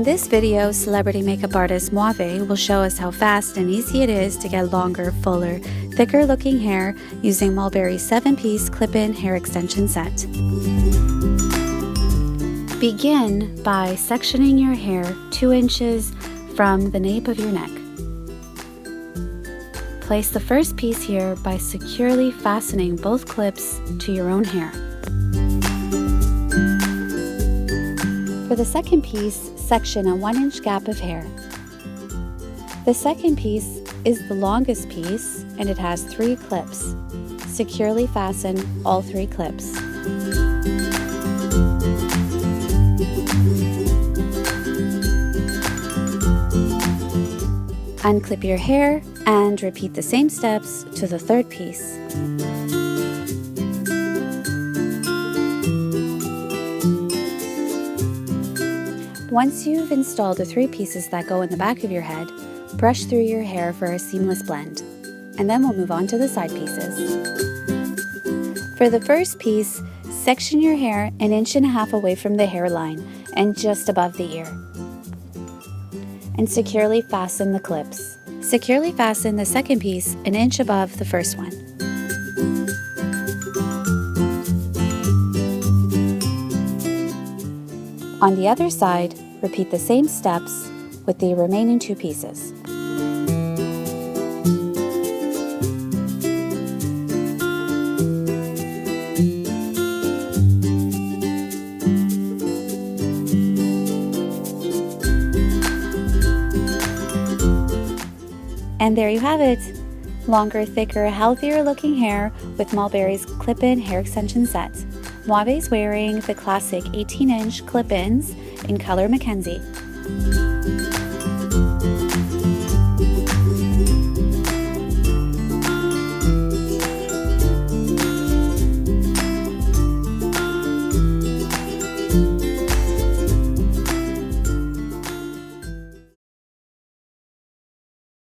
In this video, celebrity makeup artist Mulberry will show us how fast and easy it is to get longer, fuller, thicker looking hair using Mulberry's 7-piece clip-in hair extension set. Begin by sectioning your hair 2 inches from the nape of your neck. Place the first piece here by securely fastening both clips to your own hair. For the second piece, section a 1-inch gap of hair. The second piece is the longest piece and it has 3 clips. Securely fasten all 3 clips. Unclip your hair and repeat the same steps to the third piece. Once you've installed the 3 pieces that go in the back of your head, brush through your hair for a seamless blend, and then we'll move on to the side pieces. For the first piece, section your hair 1.5 inches away from the hairline and just above the ear. And securely fasten the clips. Securely fasten the second piece 1 inch above the first one. On the other side, repeat the same steps with the remaining 2 pieces. And there you have it! Longer, thicker, healthier looking hair with Mulberry's clip-in hair extension set. Mulberry's wearing the classic 18-inch clip-ins in color Mackenzie.